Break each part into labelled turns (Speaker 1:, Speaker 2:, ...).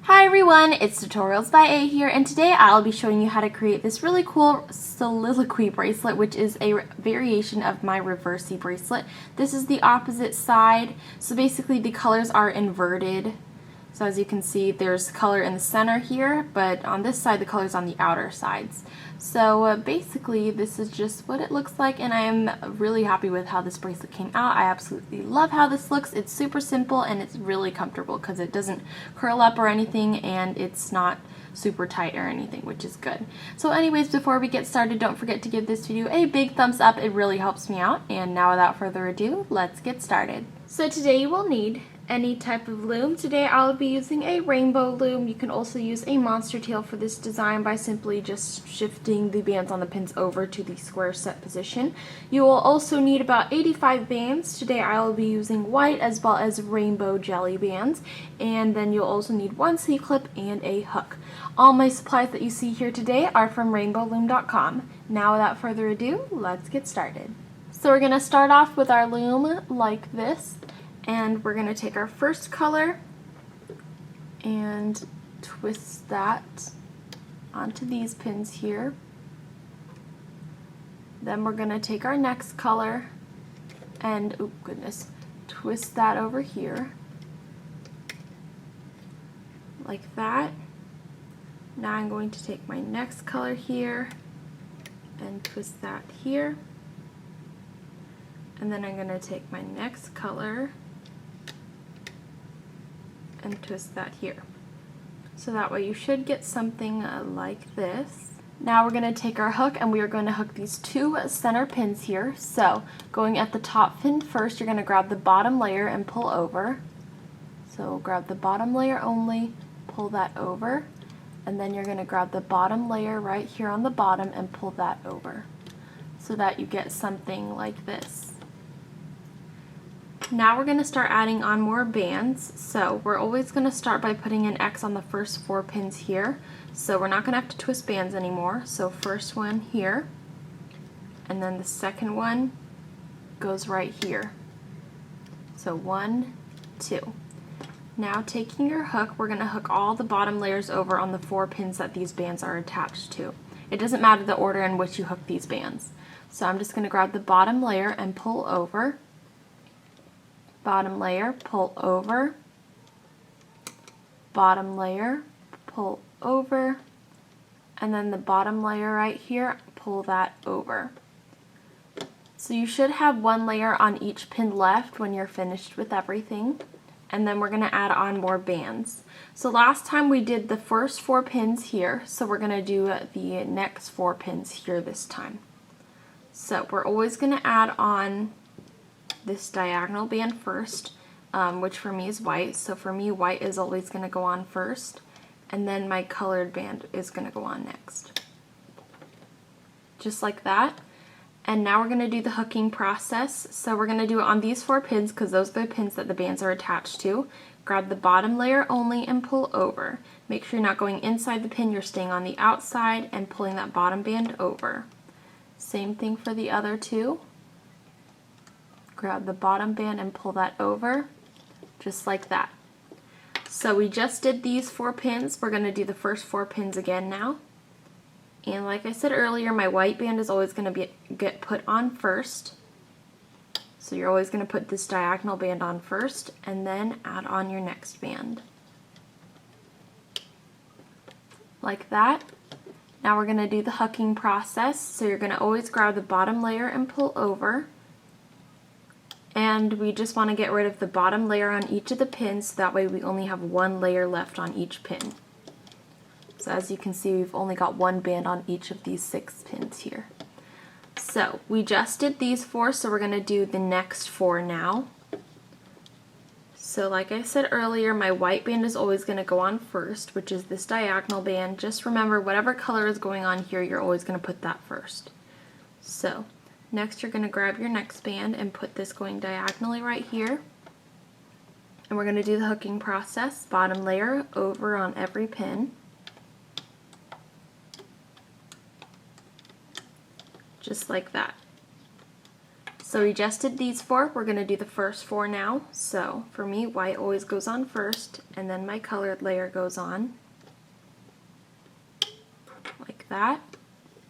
Speaker 1: Hi everyone, it's Tutorials by A here, and today I'll be showing you how to create this really cool Soliloquy bracelet, which is a variation of my Reversible bracelet. This is the opposite side, so basically the colors are inverted. So as you can see, there's color in the center here, but on this side the color's on the outer sides. So basically this is just what it looks like, and I am really happy with how this bracelet came out. I absolutely love how this looks. It's super simple and it's really comfortable because it doesn't curl up or anything, and it's not super tight or anything, which is good. So anyways, before we get started, don't forget to give this video a big thumbs up. It really helps me out. And now without further ado, let's get started. So today you will need any type of loom. Today I'll be using a rainbow loom. You can also use a monster tail for this design by simply just shifting the bands on the pins over to the square set position. You will also need about 85 bands. Today I will be using white as well as rainbow jelly bands, and then you'll also need one C-clip and a hook. All my supplies that you see here today are from rainbowloom.com. Now without further ado, let's get started. So we're going to start off with our loom like this. And we're going to take our first color and twist that onto these pins here. Then we're going to take our next color and, oh goodness, twist that over here like that. Now I'm going to take my next color here and twist that here. And then I'm going to take my next color and twist that here. So that way you should get something like this. Now we're going to take our hook and we are going to hook these two center pins here. So going at the top pin first, you're going to grab the bottom layer and pull over. So grab the bottom layer only, pull that over, and then you're going to grab the bottom layer right here on the bottom and pull that over so that you get something like this. Now we're going to start adding on more bands. So we're always going to start by putting an X on the first 4 pins here. So we're not going to have to twist bands anymore. So first one here, and then the second one goes right here. So 1, 2. Now taking your hook, we're going to hook all the bottom layers over on the 4 pins that these bands are attached to. It doesn't matter the order in which you hook these bands. So I'm just going to grab the bottom layer and pull over. Bottom layer, pull over, bottom layer, pull over, and then the bottom layer right here, pull that over. So you should have 1 layer on each pin left when you're finished with everything, and then we're going to add on more bands. So last time we did the first 4 pins here, so we're going to do the next 4 pins here this time. So we're always going to add on this diagonal band first, which for me is white. So for me, white is always going to go on first, and then my colored band is going to go on next. Just like that. And now we're going to do the hooking process. So we're going to do it on these 4 pins because those are the pins that the bands are attached to. Grab the bottom layer only and pull over. Make sure you're not going inside the pin, you're staying on the outside and pulling that bottom band over. Same thing for the other 2. Grab the bottom band and pull that over, just like that. So we just did these 4 pins. We're going to do the first 4 pins again now. And like I said earlier, my white band is always going to get put on first. So you're always going to put this diagonal band on first and then add on your next band. Like that. Now we're going to do the hooking process. So you're going to always grab the bottom layer and pull over. And we just want to get rid of the bottom layer on each of the pins, so that way we only have 1 layer left on each pin. So as you can see, we've only got 1 band on each of these 6 pins here. So we just did these 4, so we're going to do the next 4 now. So like I said earlier, my white band is always going to go on first, which is this diagonal band. Just remember, whatever color is going on here, you're always going to put that first. So next, you're going to grab your next band and put this going diagonally right here. And we're going to do the hooking process, bottom layer over on every pin. Just like that. So we just did these 4. We're going to do the first 4 now. So for me, white always goes on first, and then my colored layer goes on. Like that.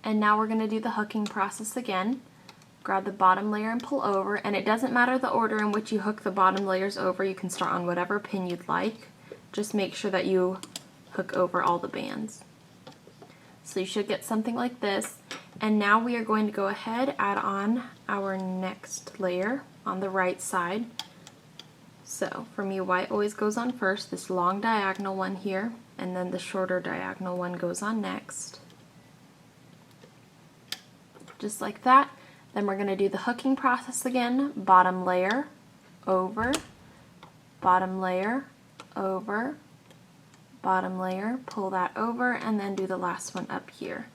Speaker 1: And now we're going to do the hooking process again. Grab the bottom layer and pull over, and it doesn't matter the order in which you hook the bottom layers over. You can start on whatever pin you'd like. Just make sure that you hook over all the bands. So you should get something like this. And now we are going to go ahead, add on our next layer on the right side. So for me, white always goes on first, this long diagonal one here, and then the shorter diagonal one goes on next. Just like that. Then we're going to do the hooking process again. Bottom layer, over, bottom layer, over, bottom layer, pull that over, and then do the last one up here.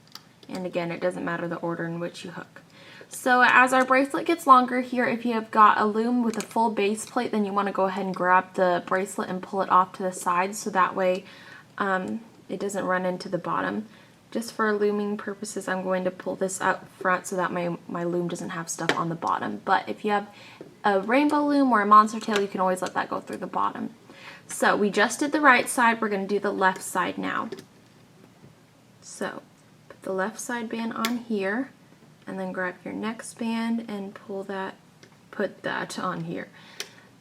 Speaker 1: And again, it doesn't matter the order in which you hook. So as our bracelet gets longer here, if you have got a loom with a full base plate, then you want to go ahead and grab the bracelet and pull it off to the side so that way it doesn't run into the bottom. Just for looming purposes, I'm going to pull this out front so that my loom doesn't have stuff on the bottom. But if you have a rainbow loom or a monster tail, you can always let that go through the bottom. So we just did the right side, we're going to do the left side now. So put the left side band on here, and then grab your next band and put that on here.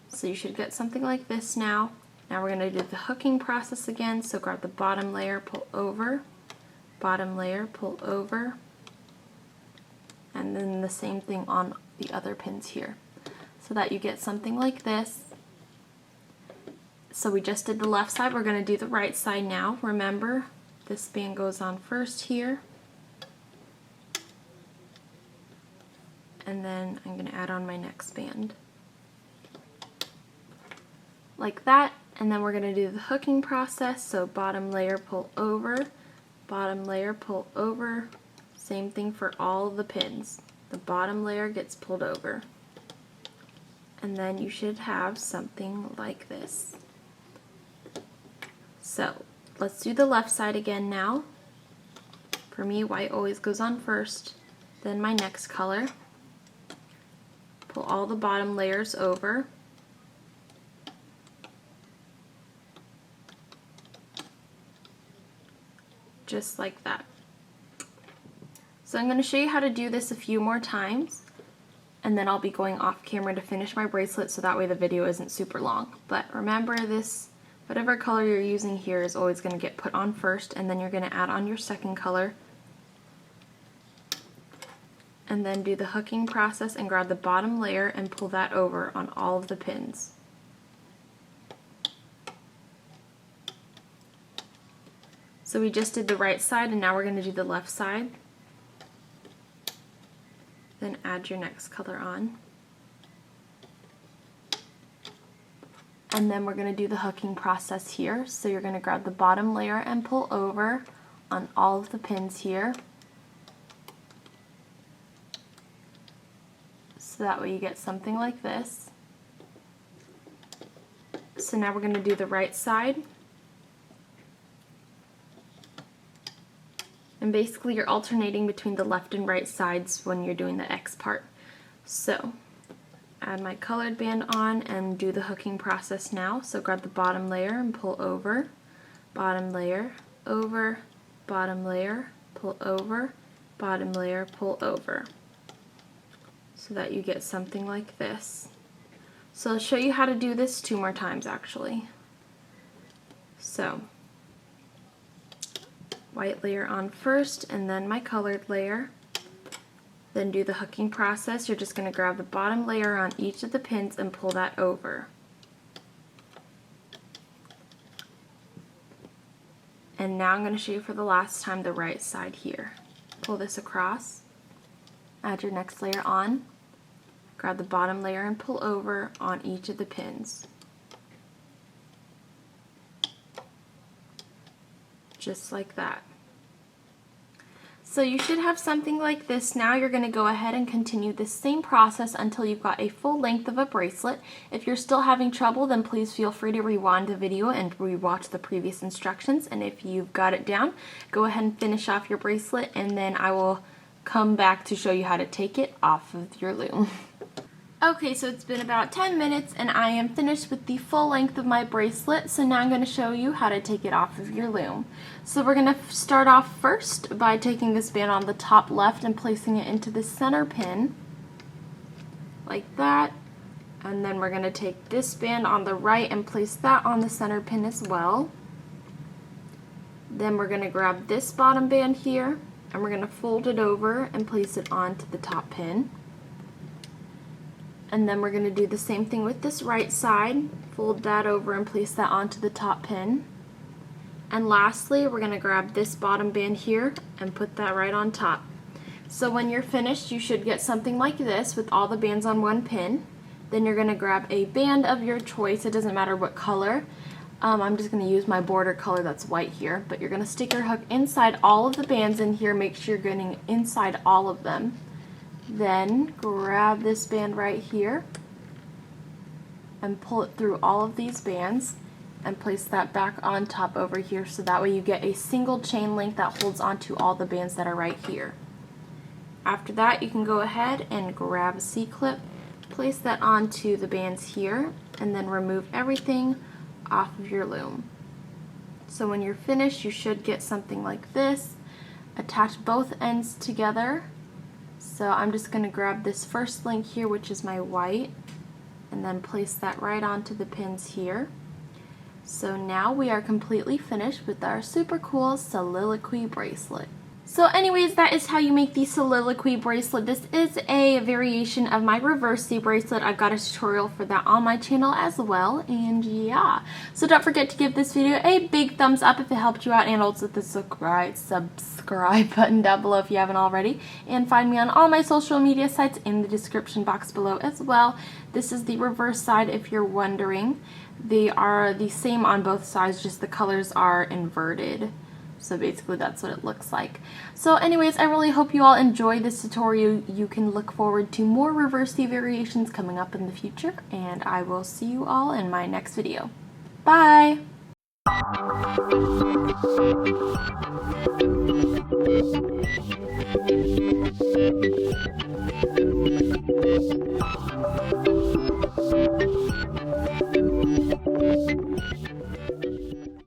Speaker 1: So you should get something like this now. Now we're going to do the hooking process again, so grab the bottom layer, pull over, bottom layer, pull over, and then the same thing on the other pins here, so that you get something like this. So we just did the left side, we're going to do the right side now. Remember, this band goes on first here, and then I'm going to add on my next band. Like that, and then we're going to do the hooking process, so bottom layer, pull over, bottom layer, pull over, same thing for all of the pins. The bottom layer gets pulled over. And then you should have something like this. So let's do the left side again now. For me, white always goes on first, then my next color. Pull all the bottom layers over. Just like that. So I'm going to show you how to do this a few more times, and then I'll be going off camera to finish my bracelet so that way the video isn't super long. But remember, this, whatever color you're using here is always going to get put on first, and then you're going to add on your second color, and then do the hooking process and grab the bottom layer and pull that over on all of the pins. So we just did the right side, and now we're going to do the left side. Then add your next color on. And then we're going to do the hooking process here. So you're going to grab the bottom layer and pull over on all of the pins here. So that way you get something like this. So now we're going to do the right side. And basically you're alternating between the left and right sides when you're doing the X part. So add my colored band on and do the hooking process now. So grab the bottom layer and pull over, bottom layer, over, bottom layer, pull over, bottom layer, pull over. So that you get something like this. So I'll show you how to do this 2 more times actually. So white layer on first, and then my colored layer. Then do the hooking process. You're just going to grab the bottom layer on each of the pins and pull that over. And now I'm going to show you for the last time the right side here. Pull this across, add your next layer on, grab the bottom layer and pull over on each of the pins. Just like that. So you should have something like this. Now you're going to go ahead and continue this same process until you've got a full length of a bracelet. If you're still having trouble, then please feel free to rewind the video and rewatch the previous instructions. And if you've got it down, go ahead and finish off your bracelet, and then I will come back to show you how to take it off of your loom. Okay, so it's been about 10 minutes and I am finished with the full length of my bracelet. So now I'm going to show you how to take it off of your loom. So we're going to start off first by taking this band on the top left and placing it into the center pin, like that. And then we're going to take this band on the right and place that on the center pin as well. Then we're going to grab this bottom band here and we're going to fold it over and place it onto the top pin. And then we're going to do the same thing with this right side, fold that over and place that onto the top pin. And lastly, we're going to grab this bottom band here and put that right on top. So when you're finished, you should get something like this with all the bands on one pin. Then you're going to grab a band of your choice, it doesn't matter what color. I'm just going to use my border color that's white here, but you're going to stick your hook inside all of the bands in here, make sure you're getting inside all of them. Then grab this band right here and pull it through all of these bands and place that back on top over here, so that way you get a single chain link that holds onto all the bands that are right here. After that, you can go ahead and grab a C-clip, place that onto the bands here, and then remove everything off of your loom. So when you're finished, you should get something like this. Attach both ends together. So I'm just going to grab this first link here, which is my white, and then place that right onto the pins here. So now we are completely finished with our super cool Soliloquy bracelet. So anyways, that is how you make the Soliloquy bracelet. This is a variation of my Reversible bracelet. I've got a tutorial for that on my channel as well, and yeah. So don't forget to give this video a big thumbs up if it helped you out, and also the subscribe button down below if you haven't already. And find me on all my social media sites in the description box below as well. This is the reverse side if you're wondering. They are the same on both sides, just the colors are inverted. So basically that's what it looks like. So anyways, I really hope you all enjoyed this tutorial. You can look forward to more Reversible variations coming up in the future, and I will see you all in my next video. Bye!